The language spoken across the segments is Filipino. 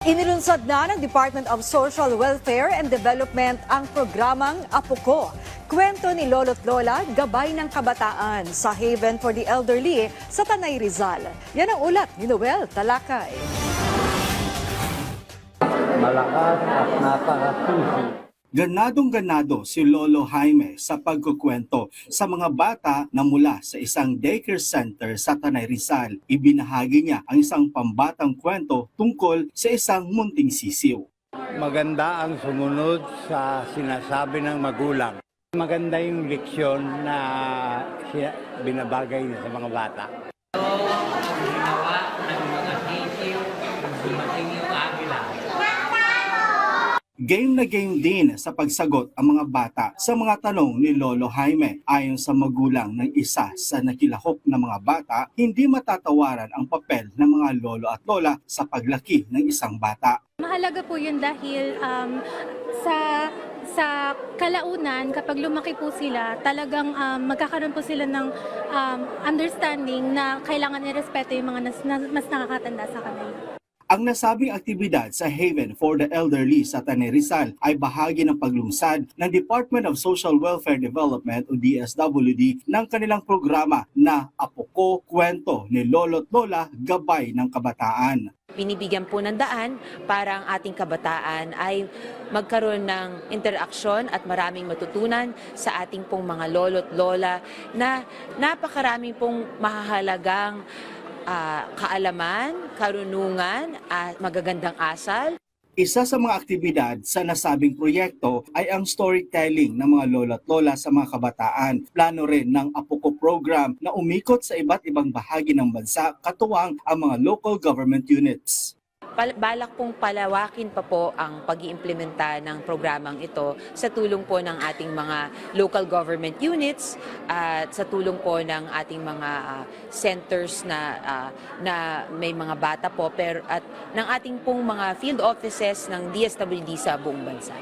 Inilunsad na ng Department of Social Welfare and Development ang programang Apo Ko. Kwento ni Lolo't Lola, gabay ng kabataan sa Haven for the Elderly sa Tanay Rizal. Yan ang ulat ni Noel Talakay. Malakas at napakasusi. Ganadong-ganado si Lolo Jaime sa pagkukwento sa mga bata na mula sa isang daycare center sa Tanay Rizal. Ibinahagi niya ang isang pambatang kwento tungkol sa isang munting sisiw. Maganda ang sumunod sa sinasabi ng magulang. Maganda yung leksyon na binabagay niya sa mga bata. Ginawa ng mga sisiw, dumating yung agila. Game na game din sa pagsagot ang mga bata sa mga tanong ni Lolo Jaime. Ayon sa magulang ng isa sa nakilahok na mga bata, hindi matatawaran ang papel ng mga lolo at lola sa paglaki ng isang bata. Mahalaga po yun dahil sa kalaunan, kapag lumaki po sila, talagang magkakaroon po sila ng understanding na kailangan i-respeto yung mga mas nakakatanda sa kanila. Ang nasabing aktibidad sa Haven for the Elderly sa Tanay Rizal ay bahagi ng paglungsad ng Department of Social Welfare Development o DSWD ng kanilang programa na Apo Ko, Kwento ni Lolo't Lola, Gabay ng Kabataan. Binibigyan po ng daan para ang ating kabataan ay magkaroon ng interaksyon at maraming matutunan sa ating pong mga lolo't lola na napakaraming pong mahahalagang kaalaman, karunungan at magagandang asal. Isa sa mga aktibidad sa nasabing proyekto ay ang storytelling ng mga lolo't lola sa mga kabataan. Plano rin ng Apo Ko program na umikot sa iba't ibang bahagi ng bansa katuwang ang mga local government units. Balak pong palawakin pa po ang pag-iimplementa ng programang ito sa tulong po ng ating mga local government units at sa tulong po ng ating mga centers na may mga bata po at ng ating pong mga field offices ng DSWD sa buong bansa.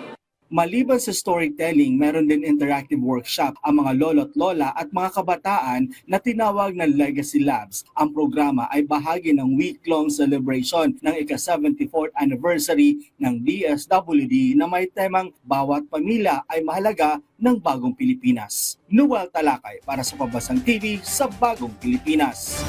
Maliban sa storytelling, meron din interactive workshop ang mga lolo't lola at mga kabataan na tinawag na Legacy Labs. Ang programa ay bahagi ng week-long celebration ng ika-74th anniversary ng DSWD na may temang bawat pamilya ay mahalaga ng bagong Pilipinas. Noel Talakay para sa Pambansang TV sa Bagong Pilipinas.